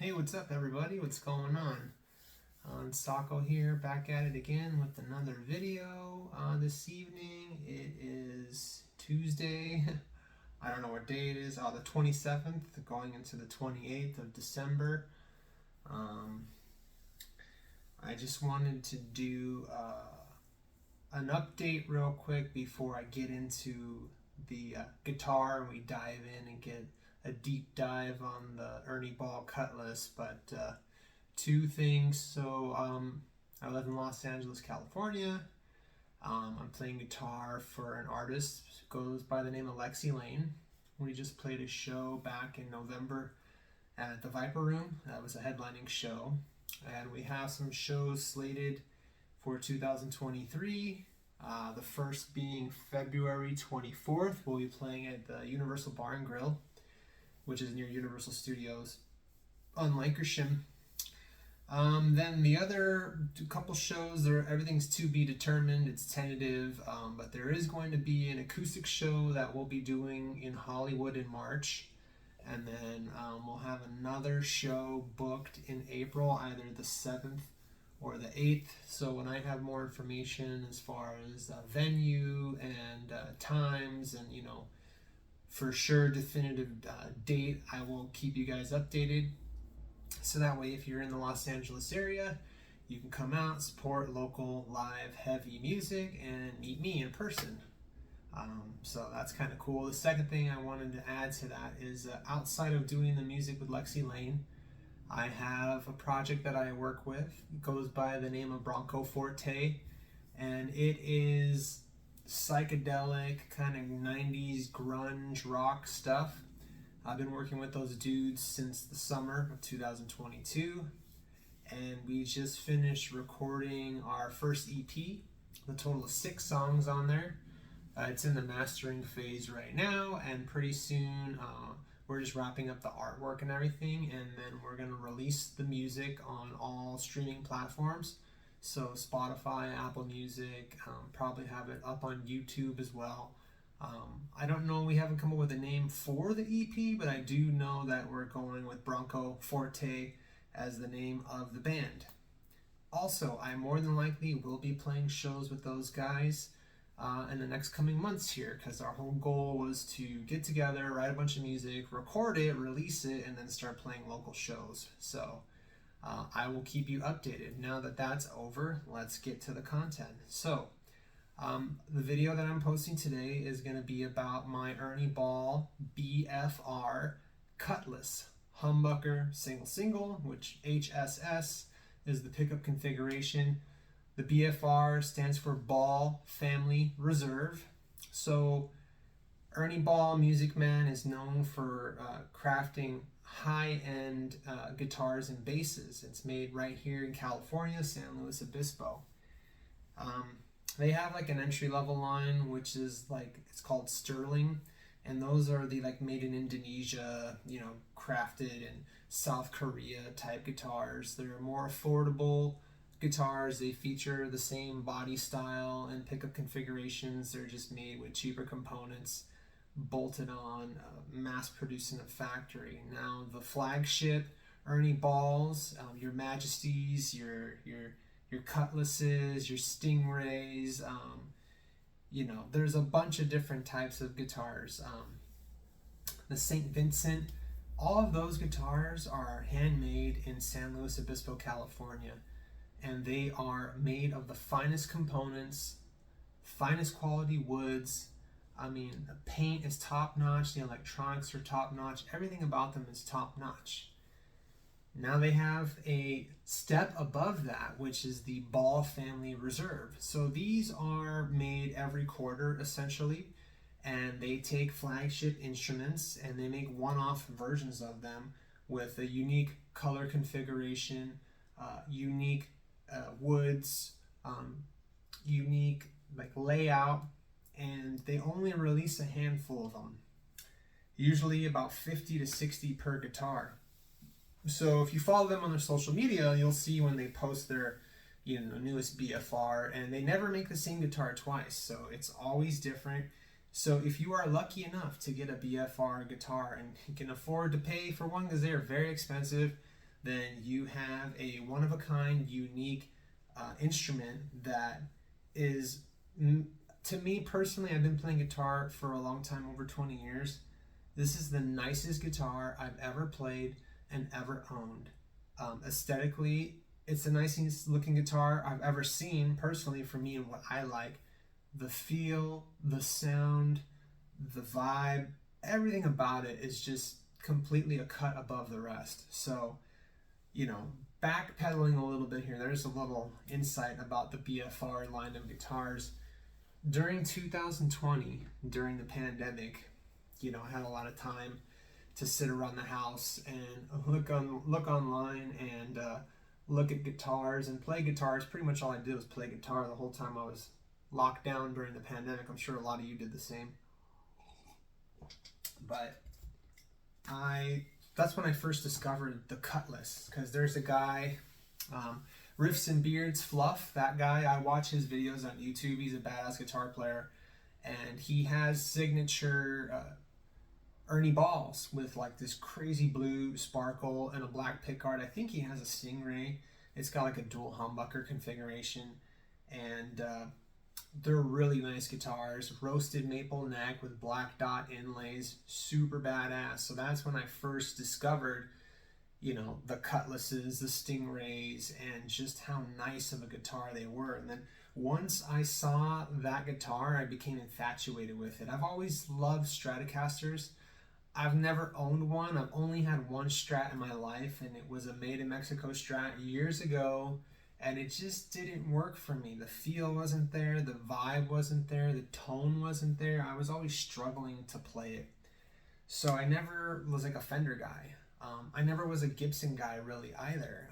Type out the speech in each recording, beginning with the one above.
Hey, what's up, everybody? What's going on? Sako here, back at it again with another video this evening. It is Tuesday. I don't know what day it is. The 27th, going into the 28th of December. I just wanted to do an update real quick before I get into the guitar and we dive in and get a deep dive on the Ernie Cutlass. But two things. So I live in Los Angeles, California. I'm playing guitar for an artist who goes by the name of Lexi Lane. We just played a show back in November at the Viper Room. That was a headlining show. And we have some shows slated for 2023. The first being February 24th. We'll be playing at the Universal Bar and Grill, which is near Universal Studios on Lancashire. Then the other couple shows, everything's to be determined. It's tentative, but there is going to be an acoustic show that we'll be doing in Hollywood in March. And then we'll have another show booked in April, either the 7th or the 8th. So when I have more information as far as venue and times and, for sure definitive date, I will keep you guys updated. So that way, if you're in the Los Angeles area, you can come out, support local live heavy music, and meet me in person. So that's kind of cool. The second thing I wanted to add to that is outside of doing the music with Lexi Lane, I have a project that I work with. It goes by the name of Bronco Forte, and it is psychedelic, kind of 90s grunge rock stuff. I've been working with those dudes since the summer of 2022, and we just finished recording our first EP, a total of 6 songs on there. It's in the mastering phase right now, and pretty soon we're just wrapping up the artwork and everything, and then we're going to release the music on all streaming platforms. So Spotify, Apple Music, probably have it up on YouTube as well. I don't know, we haven't come up with a name for the EP, but I do know that we're going with Bronco Forte as the name of the band. Also, I more than likely will be playing shows with those guys in the next coming months here, because our whole goal was to get together, write a bunch of music, record it, release it, and then start playing local shows. So I will keep you updated. Now that that's over, let's get to the content. So the video that I'm posting today is going to be about my Ernie Ball BFR Cutlass humbucker single, which HSS is the pickup configuration. The BFR stands for Ball Family Reserve. So Ernie Ball, Music Man, is known for crafting high-end guitars and basses. It's made right here in California, San Luis Obispo. They have like an entry-level line, which is it's called Sterling, and those are the made in Indonesia, crafted in South Korea type guitars. They're more affordable guitars. They feature the same body style and pickup configurations. They're just made with cheaper components, bolted on, mass produced in a factory. Now the flagship Ernie Balls, your Majesties, your Cutlasses, your Stingrays, there's a bunch of different types of guitars. The St. Vincent, all of those guitars are handmade in San Luis Obispo, California, and they are made of the finest components, finest quality woods. I mean, the paint is top notch, the electronics are top notch, everything about them is top notch. Now they have a step above that, which is the Ball Family Reserve. So these are made every quarter essentially, and they take flagship instruments and they make one-off versions of them with a unique color configuration, unique woods, unique layout, and they only release a handful of them, usually about 50 to 60 per guitar. So if you follow them on their social media, you'll see when they post their newest BFR, and they never make the same guitar twice, so it's always different. So if you are lucky enough to get a BFR guitar and you can afford to pay for one, because they are very expensive, then you have a one-of-a-kind, unique instrument that is, to me personally, I've been playing guitar for a long time, over 20 years. This is the nicest guitar I've ever played and ever owned. Aesthetically, it's the nicest looking guitar I've ever seen personally for me and what I like. The feel, the sound, the vibe, everything about it is just completely a cut above the rest. So, backpedaling a little bit here, there's a little insight about the BFR line of guitars. During 2020, during the pandemic, I had a lot of time to sit around the house and look online and look at guitars and play guitars. Pretty much all I did was play guitar the whole time I was locked down during the pandemic. I'm sure a lot of you did the same. But that's when I first discovered the Cutlass, because there's a guy, Riffs and Beards Fluff, that guy, I watch his videos on YouTube. He's a badass guitar player, and he has signature Ernie balls with like this crazy blue sparkle and a black pickguard. I think he has a Stingray. It's got like a dual humbucker configuration, and they're really nice guitars. Roasted maple neck with black dot inlays, super badass. So that's when I first discovered, the Cutlasses, the Stingrays, and just how nice of a guitar they were. And then once I saw that guitar, I became infatuated with it. I've always loved Stratocasters. I've never owned one. I've only had one Strat in my life, and it was a made in Mexico Strat years ago, and it just didn't work for me. The feel wasn't there, the vibe wasn't there, the tone wasn't there. I was always struggling to play it. So I never was like a Fender guy. I never was a Gibson guy really either,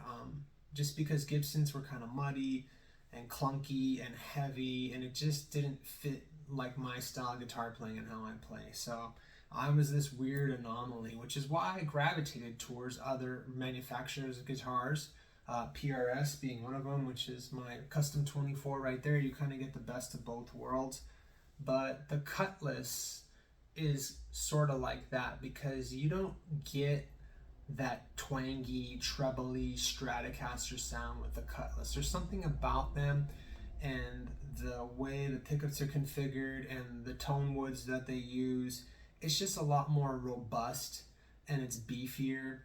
just because Gibsons were kind of muddy and clunky and heavy, and it just didn't fit like my style of guitar playing and how I play. So I was this weird anomaly, which is why I gravitated towards other manufacturers of guitars, PRS being one of them, which is my custom 24 right there. You kind of get the best of both worlds. But the Cutlass is sort of like that, because you don't get that twangy, trebly Stratocaster sound with the Cutlass. There's something about them and the way the pickups are configured and the tone woods that they use. It's just a lot more robust and it's beefier,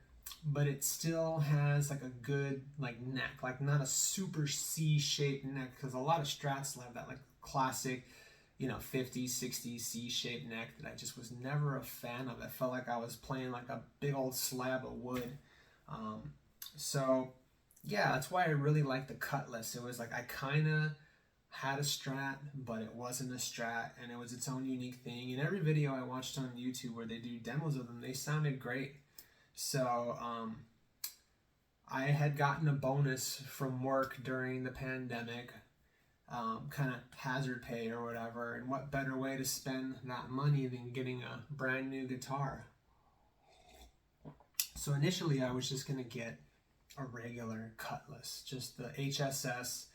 but it still has like a good neck, like not a super C-shaped neck, because a lot of Strats have that like classic 50s, 60s C-shaped neck that I just was never a fan of. I felt like I was playing like a big old slab of wood. So yeah, that's why I really like the Cutlass. It was like I kind of had a Strat, but it wasn't a Strat, and it was its own unique thing. In every video I watched on YouTube where they do demos of them, they sounded great. So I had gotten a bonus from work during the pandemic, kind of hazard pay or whatever, and what better way to spend that money than getting a brand new guitar. So initially I was just going to get a regular Cutlass, just the HSS,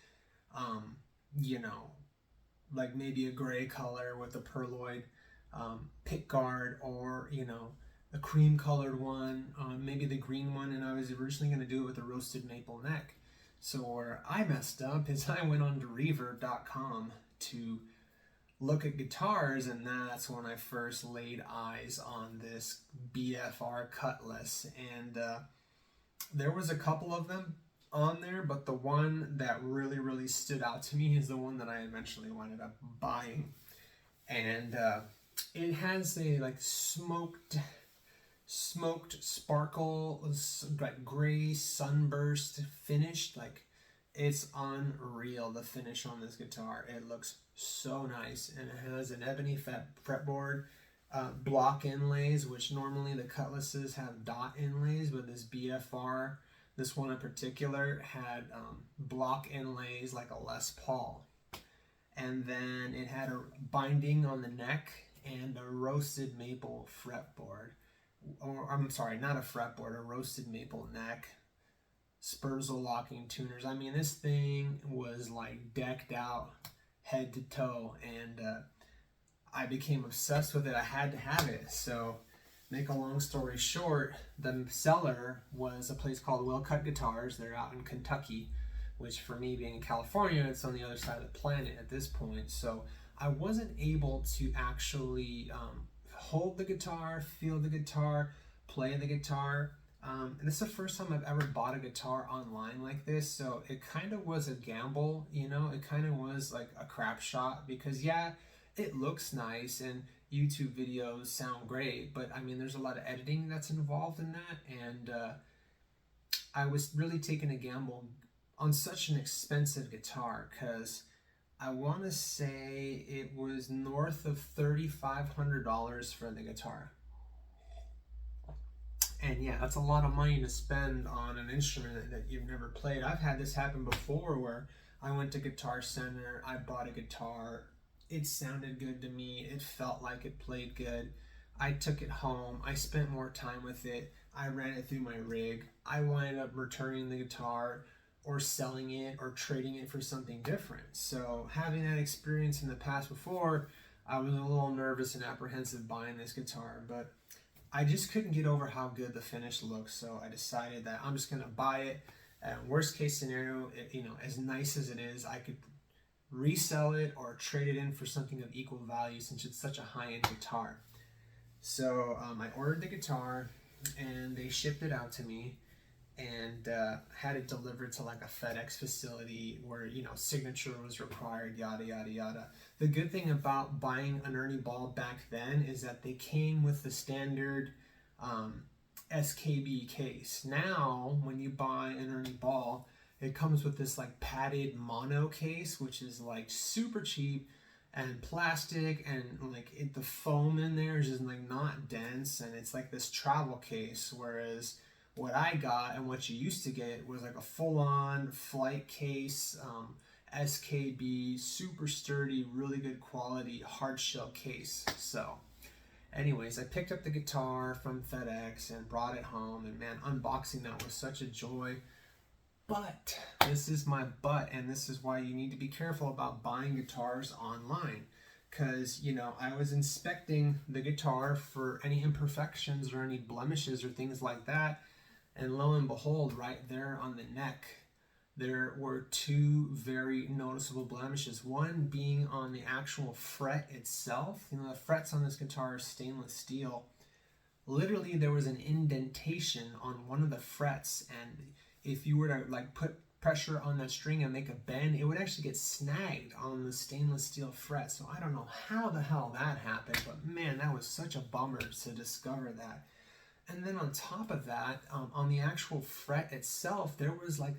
like maybe a gray color with a perloid pick guard, or a cream colored one, maybe the green one, and I was originally going to do it with a roasted maple neck. So where I messed up is I went on to reverb.com to look at guitars, and that's when I first laid eyes on this BFR Cutlass. And there was a couple of them on there, but the one that really stood out to me is the one that I eventually wound up buying. And it has a like smoked sparkle, like gray sunburst finish. Like, it's unreal, the finish on this guitar. It looks so nice, and it has an ebony fretboard, block inlays, which normally the Cutlasses have dot inlays, but this BFR, this one in particular, had block inlays like a Les Paul. And then it had a binding on the neck and a roasted maple fretboard. Or, I'm sorry, not a fretboard, a roasted maple neck, Spurzle locking tuners. I mean, this thing was like decked out head to toe, and I became obsessed with it. I had to have it. So Make a long story short, the seller was a place called Will Cut Guitars. They're out in Kentucky, which for me being in California, it's on the other side of the planet at this point. So I wasn't able to actually hold the guitar, feel the guitar, play the guitar. And this is the first time I've ever bought a guitar online like this, so it kind of was a gamble, you know. It kind of was like a crap shot because yeah, it looks nice and YouTube videos sound great, but I mean, there's a lot of editing that's involved in that, and I was really taking a gamble on such an expensive guitar because I want to say it was north of $3,500 for the guitar. And yeah, that's a lot of money to spend on an instrument that you've never played. I've had this happen before where I went to Guitar Center, I bought a guitar, it sounded good to me, it felt like it played good. I took it home, I spent more time with it, I ran it through my rig, I wound up returning the guitar or selling it or trading it for something different. So having that experience in the past before, I was a little nervous and apprehensive buying this guitar, but I just couldn't get over how good the finish looks, so I decided that I'm just gonna buy it. Worst case scenario, you know, as nice as it is, I could resell it or trade it in for something of equal value since it's such a high-end guitar. So I ordered the guitar and they shipped it out to me and had it delivered to like a FedEx facility where, you know, signature was required, yada yada yada. The good thing about buying an Ernie ball back then is that they came with the standard SKB case. Now when you buy an Ernie ball, it comes with this like padded mono case, which is like super cheap and plastic, and like the foam in there is just like not dense, and it's like this travel case. Whereas what I got and what you used to get was like a full-on flight case, SKB, super sturdy, really good quality hard shell case. So anyways, I picked up the guitar from FedEx and brought it home, and man, unboxing that was such a joy. But this is my but, and this is why you need to be careful about buying guitars online. Because, you know, I was inspecting the guitar for any imperfections or any blemishes or things like that. And lo and behold, right there on the neck, there were two very noticeable blemishes. One being on the actual fret itself. You know, the frets on this guitar are stainless steel. Literally, there was an indentation on one of the frets, and if you were to like put pressure on that string and make a bend, it would actually get snagged on the stainless steel fret. So I don't know how the hell that happened, but man, that was such a bummer to discover that. And then on top of that, on the actual fret itself, there was like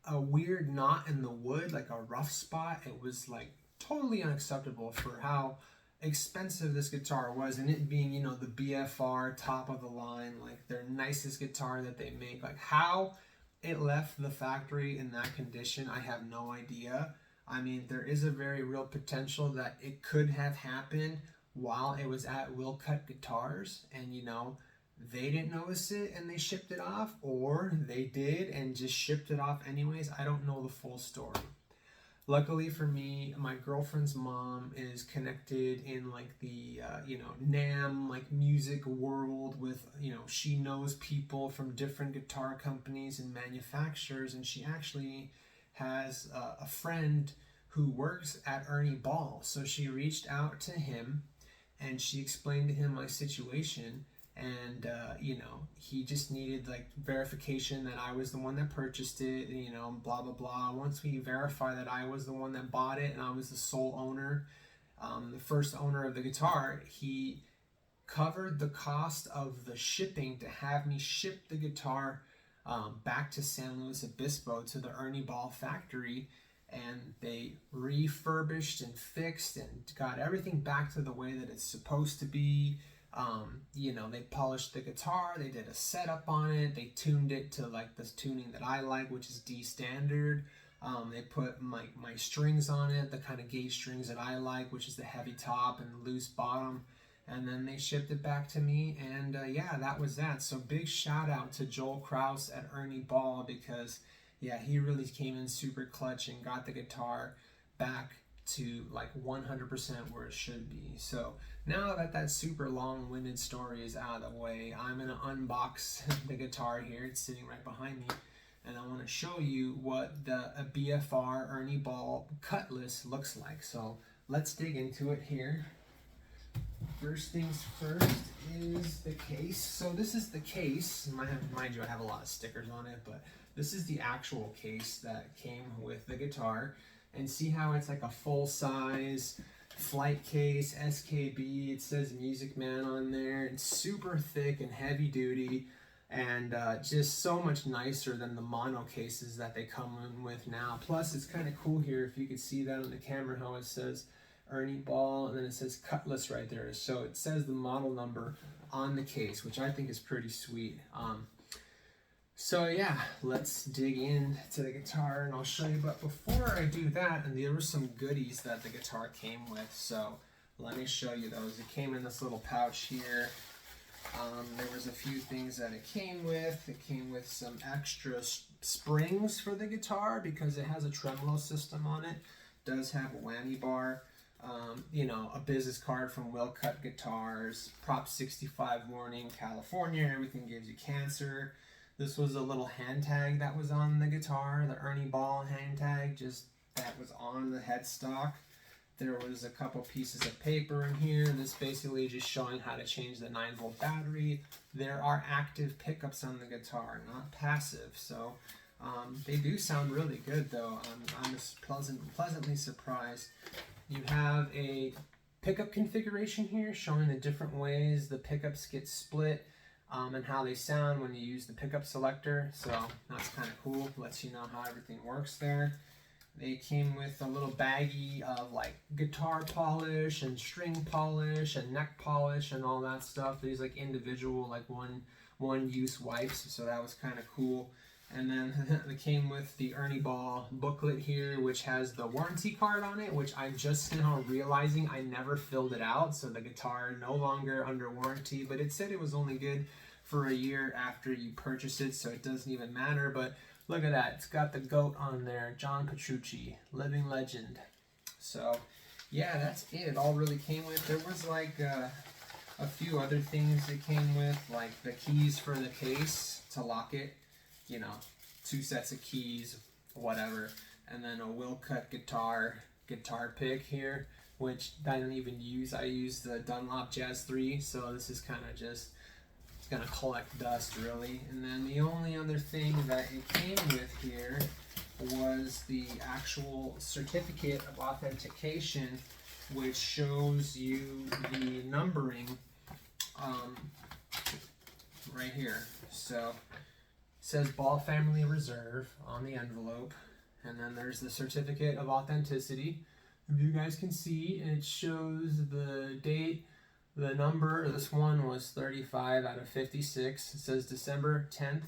a weird knot in the wood, like a rough spot. It was like totally unacceptable for how expensive this guitar was, and it being, you know, the BFR top of the line, like their nicest guitar that they make. Like how it left the factory in that condition, I have no idea. I mean, there is a very real potential that it could have happened while it was at Will Cut Guitars, and you know, they didn't notice it and they shipped it off, or they did and just shipped it off anyways. I don't know the full story. Luckily for me, my girlfriend's mom is connected in like the you know, NAMM like music world with, you know, she knows people from different guitar companies and manufacturers, and she actually has a friend who works at Ernie Ball. So she reached out to him and she explained to him my situation, and you know, he just needed like verification that I was the one that purchased it, you know, blah blah blah. Once we verify that I was the one that bought it and I was the sole owner, the first owner of the guitar, he covered the cost of the shipping to have me ship the guitar back to San Luis Obispo to the Ernie Ball factory, and they refurbished and fixed and got everything back to the way that it's supposed to be. You know, they polished the guitar, they did a setup on it, they tuned it to like this tuning that I like, which is D standard. They put my strings on it, the kind of gauge strings that I like, which is the heavy top and loose bottom. And then they shipped it back to me, and yeah, that was that. So big shout out to Joel Kraus at Ernie Ball, because yeah, he really came in super clutch and got the guitar back to like 100% where it should be. So Now that that super long-winded story is out of the way, I'm going to unbox the guitar here. It's sitting right behind me. And I want to show you what a BFR Ernie Ball Cutlass looks like. So let's dig into it here. First things first is the case. So this is the case. Mind you, I have a lot of stickers on it, but this is the actual case that came with the guitar. And see how it's like a full-size flight case, SKB. It says Music Man on there. It's super thick and heavy duty, and just so much nicer than the mono cases that they come in with now. Plus, it's kind of cool here, if you could see that on the camera, how it says Ernie Ball, and then it says Cutlass right there. So it says the model number on the case, which I think is pretty sweet. So yeah, let's dig into the guitar and I'll show you. But before I do that, and there were some goodies that the guitar came with, so let me show you those. It came in this little pouch here. There was a few things that it came with. It came with some extra springs for the guitar because it has a tremolo system on it. It does have a whammy bar. You know, a business card from Will Cut Guitars, Prop 65 warning, California, everything gives you cancer. This was a little hand tag that was on the guitar, the Ernie Ball hand tag, just that was on the headstock. There was a couple pieces of paper in here. This basically just showing how to change the 9-volt battery. There are active pickups on the guitar, not passive. So they do sound really good though. I'm just pleasantly surprised. You have a pickup configuration here showing the different ways the pickups get split. And how they sound when you use the pickup selector, so that's kind of cool. Lets you know how everything works there. They came with a little baggie of like guitar polish and string polish and neck polish and all that stuff. These like individual like one use wipes, so that was kind of cool. And then they came with the Ernie Ball booklet here, which has the warranty card on it, which I'm just now realizing I never filled it out. So the guitar no longer under warranty, but it said it was only good for a year after you purchase it, so it doesn't even matter. But look at that, it's got the goat on there, John Petrucci, living legend. So yeah, that's it. It all really came with. There was like a few other things it came with, like the keys for the case to lock it. You know, 2 sets of keys, whatever, and then a Will Cut guitar pick here, which I don't even use. I use the Dunlop Jazz 3, so this is kind of just, it's gonna collect dust really. And then the only other thing that it came with here was the actual certificate of authentication, which shows you the numbering right here. So says Ball Family Reserve on the envelope, and then there's the certificate of authenticity. If you guys can see, it shows the date, the number. This one was 35 out of 56. It says December 10th,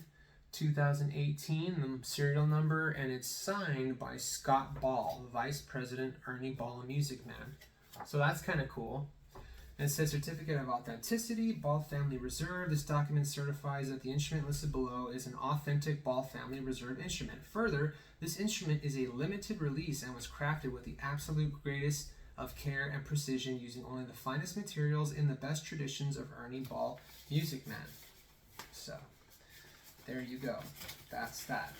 2018, the serial number, and it's signed by Scott Ball, Vice President Ernie Ball Music Man. So that's kind of cool. And it says Certificate of Authenticity, Ball Family Reserve. This document certifies that the instrument listed below is an authentic Ball Family Reserve instrument. Further, this instrument is a limited release and was crafted with the absolute greatest of care and precision, using only the finest materials in the best traditions of Ernie Ball Music Man. So, there you go. That's that.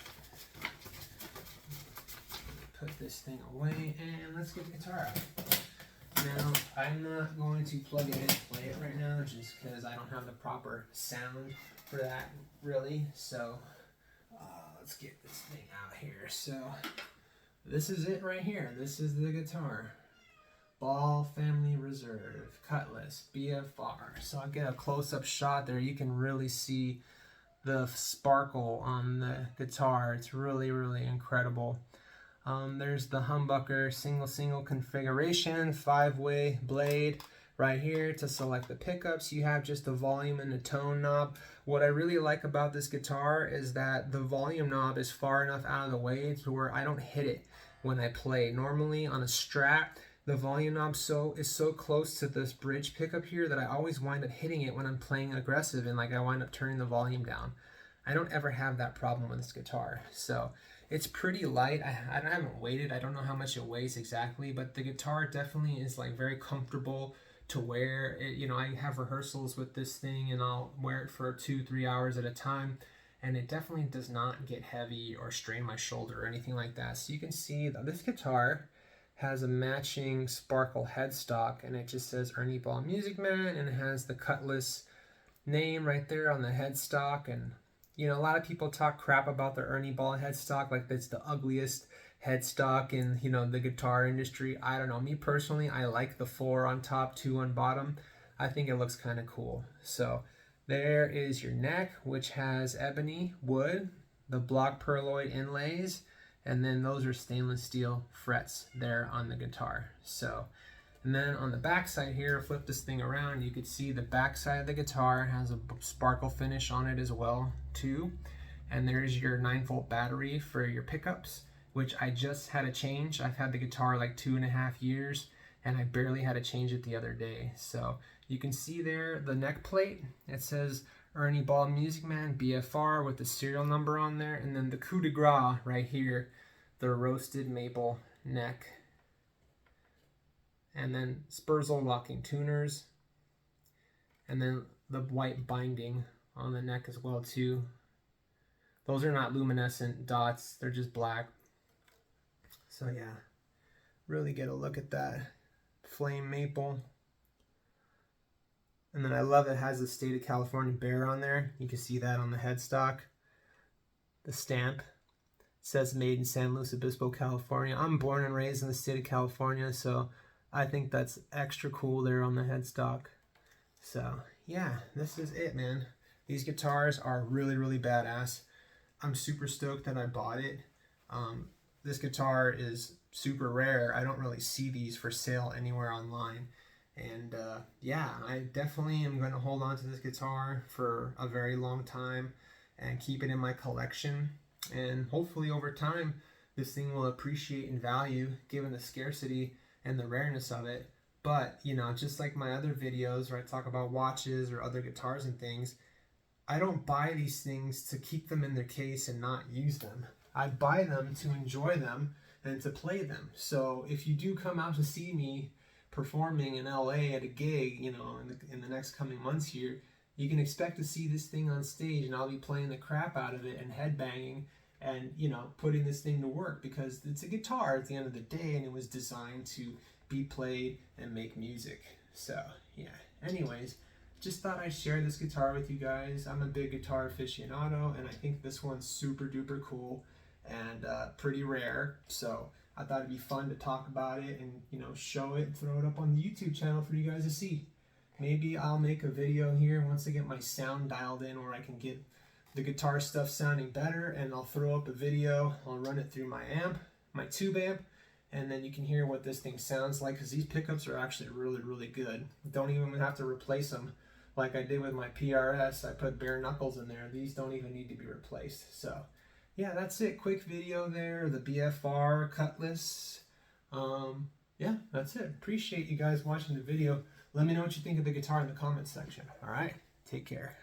Put this thing away and let's get the guitar out. Now, I'm not going to plug it in and play it right now just because I don't have the proper sound for that, really. So, let's get this thing out here. So, this is it right here. This is the guitar. Ball Family Reserve, Cutlass, BFR. So, I'll get a close-up shot there. You can really see the sparkle on the guitar. It's really, really incredible. There's the humbucker single configuration, 5-way blade right here to select the pickups. You have just the volume and the tone knob. What I really like about this guitar is that the volume knob is far enough out of the way to where I don't hit it when I play. Normally on a Strat, the volume knob is so close to this bridge pickup here that I always wind up hitting it when I'm playing aggressive, and like I wind up turning the volume down. I don't ever have that problem with this guitar. So it's pretty light. I haven't weighed it. I don't know how much it weighs exactly, but the guitar definitely is like very comfortable to wear it. You know, I have rehearsals with this thing and I'll wear it for 2-3 hours at a time, and it definitely does not get heavy or strain my shoulder or anything like that. So you can see that this guitar has a matching sparkle headstock, and it just says Ernie Ball Music Man, and it has the Cutlass name right there on the headstock. And you know, a lot of people talk crap about the Ernie Ball headstock, like it's the ugliest headstock in, you know, the guitar industry. I don't know, me personally, I like the 4 on top, 2 on bottom. I think it looks kind of cool. So there is your neck, which has ebony wood, the block pearloid inlays, and then those are stainless steel frets there on the guitar. So, and then on the back side here, flip this thing around, you could see the back side of the guitar has a sparkle finish on it as well too. And there's your 9-volt battery for your pickups, which I just had to change. I've had the guitar like 2.5 years, and I barely had to change it the other day. So you can see there the neck plate, it says Ernie Ball Music Man BFR with the serial number on there, and then the coup de grace right here, the roasted maple neck, and then Spurzl locking tuners, and then the white binding on the neck as well too. Those are not luminescent dots, they're just black. So yeah, really get a look at that flame maple. And then I love it has the state of California bear on there. You can see that on the headstock. The stamp says made in San Luis Obispo, California. I'm born and raised in the state of California, so I think that's extra cool there on the headstock. So yeah, this is it, man. These guitars are really, really badass. I'm super stoked that I bought it. This guitar is super rare. I don't really see these for sale anywhere online. And yeah, I definitely am going to hold on to this guitar for a very long time and keep it in my collection. And hopefully over time, this thing will appreciate in value given the scarcity and the rareness of it. But, you know, just like my other videos where I talk about watches or other guitars and things, I don't buy these things to keep them in their case and not use them. I buy them to enjoy them and to play them. So if you do come out to see me performing in LA at a gig, you know, in the next coming months here, you can expect to see this thing on stage, and I'll be playing the crap out of it and headbanging and, you know, putting this thing to work, because it's a guitar at the end of the day, and it was designed to be played and make music. So yeah, anyways, just thought I'd share this guitar with you guys. I'm a big guitar aficionado, and I think this one's super duper cool and pretty rare. So I thought it'd be fun to talk about it and, you know, show it, throw it up on the YouTube channel for you guys to see. Maybe I'll make a video here once I get my sound dialed in where I can get the guitar stuff sounding better, and I'll throw up a video. I'll run it through my amp, my tube amp, and then you can hear what this thing sounds like, because these pickups are actually really, really good. Don't even have to replace them like I did with my PRS. I put bare knuckles in there. These don't even need to be replaced. So yeah, that's it. Quick video there. The BFR Cutlass. Yeah, that's it. Appreciate you guys watching the video. Let me know what you think of the guitar in the comments section. All right, take care.